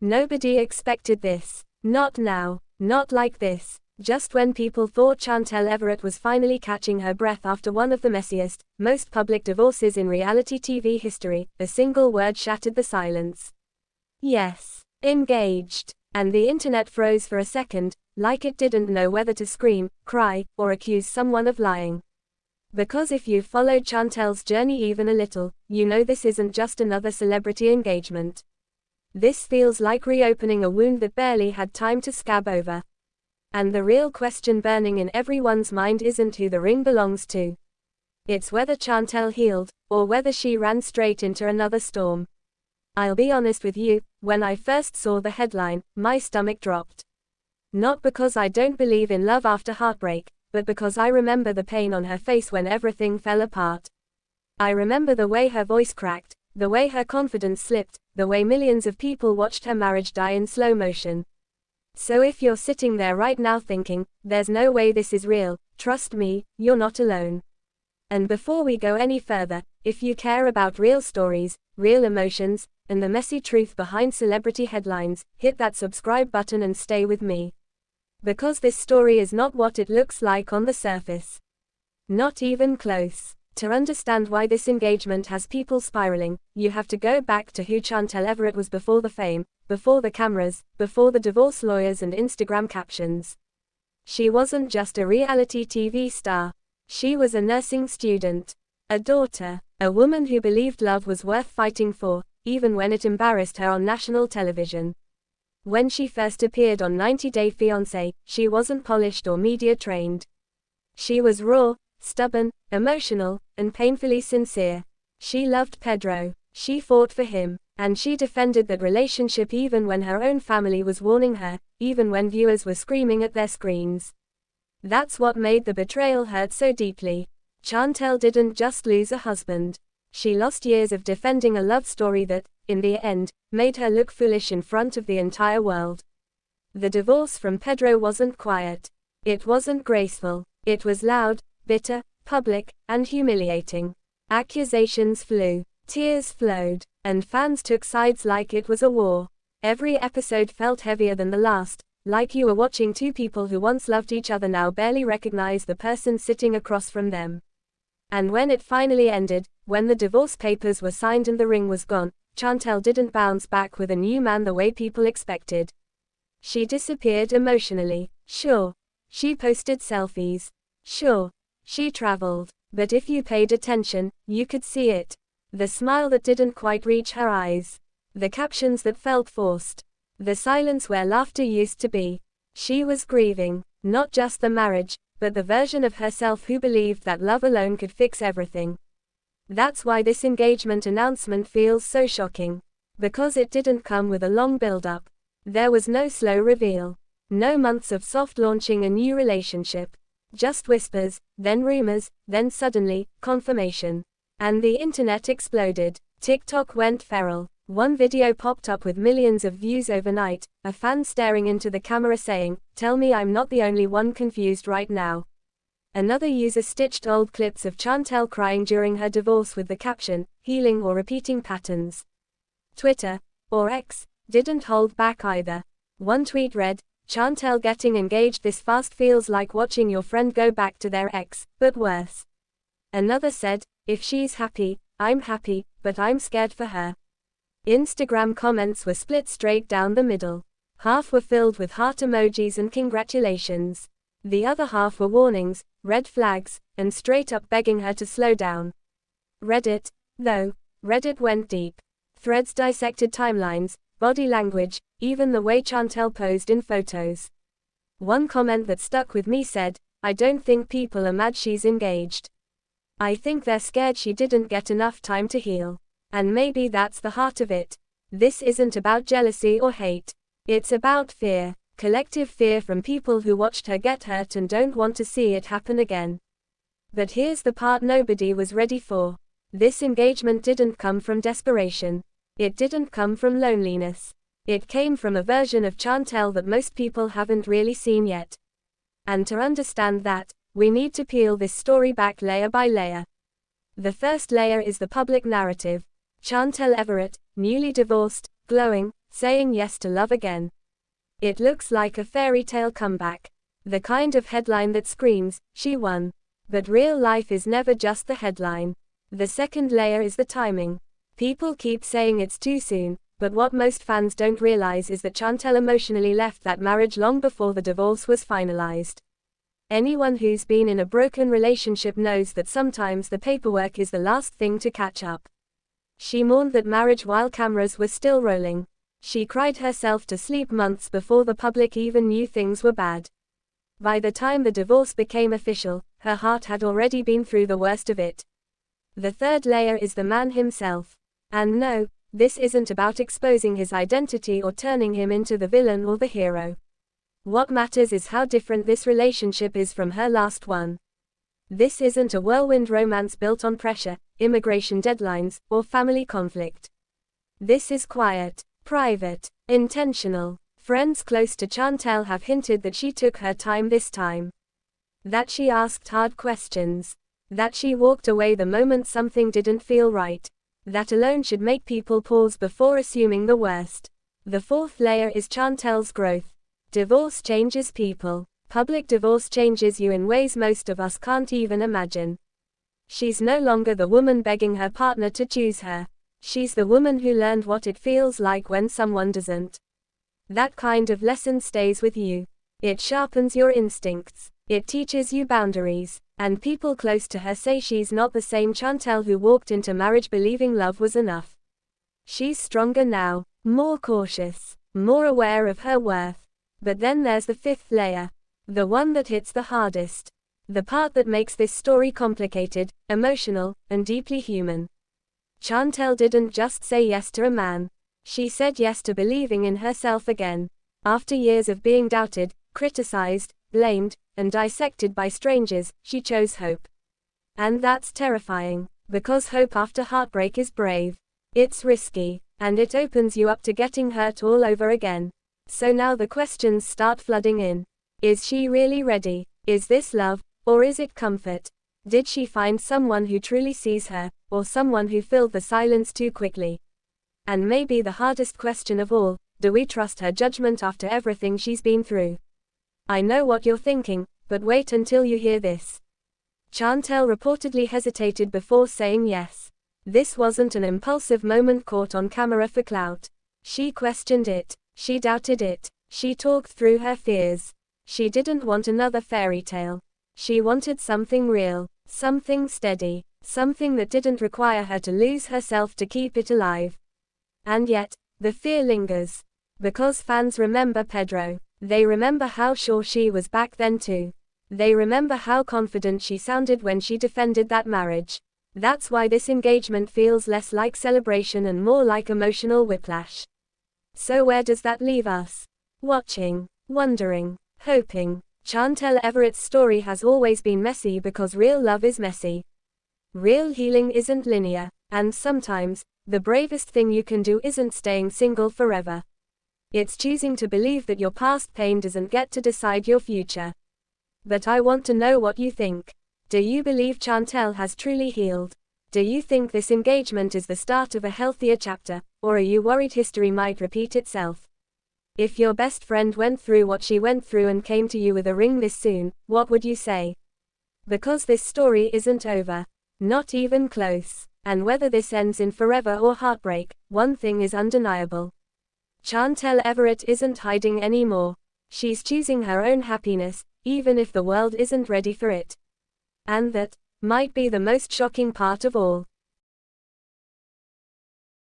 Nobody expected this. Not now. Not like this. Just when people thought Chantel Everett was finally catching her breath after one of the messiest, most public divorces in reality TV history, a single word shattered the silence. Yes. Engaged. And the internet froze for a second, like it didn't know whether to scream, cry, or accuse someone of lying. Because if you've followed Chantel's journey even a little, you know this isn't just another celebrity engagement. This feels like reopening a wound that barely had time to scab over. And the real question burning in everyone's mind isn't who the ring belongs to. It's whether Chantel healed, or whether she ran straight into another storm. I'll be honest with you, when I first saw the headline, my stomach dropped. Not because I don't believe in love after heartbreak, but because I remember the pain on her face when everything fell apart. I remember the way her voice cracked, the way her confidence slipped, the way millions of people watched her marriage die in slow motion. So if you're sitting there right now thinking, there's no way this is real, trust me, you're not alone. And before we go any further, if you care about real stories, real emotions, and the messy truth behind celebrity headlines, hit that subscribe button and stay with me. Because this story is not what it looks like on the surface. Not even close. To understand why this engagement has people spiraling, you have to go back to who Chantel Everett was before the fame, before the cameras, before the divorce lawyers and Instagram captions. She wasn't just a reality TV star. She was a nursing student, a daughter, a woman who believed love was worth fighting for, even when it embarrassed her on national television. When she first appeared on 90 Day Fiancé, she wasn't polished or media trained. She was raw, stubborn, emotional, and painfully sincere. She loved Pedro. She fought for him. And she defended that relationship even when her own family was warning her, even when viewers were screaming at their screens. That's what made the betrayal hurt so deeply. Chantel didn't just lose a husband. She lost years of defending a love story that, in the end, made her look foolish in front of the entire world. The divorce from Pedro wasn't quiet. It wasn't graceful. It was loud, bitter, public, and humiliating. Accusations flew. Tears flowed. And fans took sides like it was a war. Every episode felt heavier than the last, like you were watching two people who once loved each other now barely recognize the person sitting across from them. And when it finally ended, when the divorce papers were signed and the ring was gone, Chantel didn't bounce back with a new man the way people expected. She disappeared emotionally. Sure. She posted selfies. Sure. She traveled. But if you paid attention, you could see it. The smile that didn't quite reach her eyes. The captions that felt forced. The silence where laughter used to be. She was grieving, not just the marriage, but the version of herself who believed that love alone could fix everything. That's why this engagement announcement feels so shocking. Because it didn't come with a long build-up. There was no slow reveal. No months of soft launching a new relationship. Just whispers, then rumors, then suddenly, confirmation. And the internet exploded. TikTok went feral. One video popped up with millions of views overnight, a fan staring into the camera saying, "Tell me I'm not the only one confused right now." Another user stitched old clips of Chantel crying during her divorce with the caption, "Healing or repeating patterns." Twitter, or X, didn't hold back either. One tweet read, "Chantel getting engaged this fast feels like watching your friend go back to their ex, but worse." Another said, "If she's happy, I'm happy, but I'm scared for her." Instagram comments were split straight down the middle. Half were filled with heart emojis and congratulations. The other half were warnings, red flags, and straight up begging her to slow down. Reddit, though, Reddit went deep. Threads dissected timelines, body language, even the way Chantel posed in photos. One comment that stuck with me said, "I don't think people are mad she's engaged. I think they're scared she didn't get enough time to heal." And maybe that's the heart of it. This isn't about jealousy or hate. It's about fear. Collective fear from people who watched her get hurt and don't want to see it happen again. But here's the part nobody was ready for. This engagement didn't come from desperation. It didn't come from loneliness. It came from a version of Chantel that most people haven't really seen yet. And to understand that, we need to peel this story back layer by layer. The first layer is the public narrative. Chantel Everett, newly divorced, glowing, saying yes to love again. It looks like a fairy tale comeback. The kind of headline that screams, she won. But real life is never just the headline. The second layer is the timing. People keep saying it's too soon, but what most fans don't realize is that Chantel emotionally left that marriage long before the divorce was finalized. Anyone who's been in a broken relationship knows that sometimes the paperwork is the last thing to catch up. She mourned that marriage while cameras were still rolling. She cried herself to sleep months before the public even knew things were bad. By the time the divorce became official, her heart had already been through the worst of it. The third layer is the man himself. And no, this isn't about exposing his identity or turning him into the villain or the hero. What matters is how different this relationship is from her last one. This isn't a whirlwind romance built on pressure, immigration deadlines, or family conflict. This is quiet, private, intentional. Friends close to Chantel have hinted that she took her time this time. That she asked hard questions. That she walked away the moment something didn't feel right. That alone should make people pause before assuming the worst. The fourth layer is Chantel's growth. Divorce changes people. Public divorce changes you in ways most of us can't even imagine. She's no longer the woman begging her partner to choose her. She's the woman who learned what it feels like when someone doesn't. That kind of lesson stays with you. It sharpens your instincts. It teaches you boundaries. And people close to her say she's not the same Chantel who walked into marriage believing love was enough. She's stronger now, more cautious, more aware of her worth. But then there's the fifth layer. The one that hits the hardest. The part that makes this story complicated, emotional, and deeply human. Chantel didn't just say yes to a man. She said yes to believing in herself again. After years of being doubted, criticized, blamed, and dissected by strangers, she chose hope. And that's terrifying, because hope after heartbreak is brave. It's risky, and it opens you up to getting hurt all over again. So now the questions start flooding in. Is she really ready? Is this love, or is it comfort? Did she find someone who truly sees her, or someone who filled the silence too quickly? And maybe the hardest question of all, do we trust her judgment after everything she's been through? I know what you're thinking, but wait until you hear this. Chantel reportedly hesitated before saying yes. This wasn't an impulsive moment caught on camera for clout. She questioned it. She doubted it. She talked through her fears. She didn't want another fairy tale. She wanted something real, something steady, something that didn't require her to lose herself to keep it alive. And yet, the fear lingers. Because fans remember Pedro. They remember how sure she was back then too. They remember how confident she sounded when she defended that marriage. That's why this engagement feels less like celebration and more like emotional whiplash. So where does that leave us? Watching, wondering, hoping. Chantel Everett's story has always been messy because real love is messy. Real healing isn't linear, and sometimes, the bravest thing you can do isn't staying single forever. It's choosing to believe that your past pain doesn't get to decide your future. But I want to know what you think. Do you believe Chantel has truly healed? Do you think this engagement is the start of a healthier chapter, or are you worried history might repeat itself? If your best friend went through what she went through and came to you with a ring this soon, what would you say? Because this story isn't over. Not even close. And whether this ends in forever or heartbreak, one thing is undeniable. Chantel Everett isn't hiding anymore. She's choosing her own happiness, even if the world isn't ready for it. And that might be the most shocking part of all.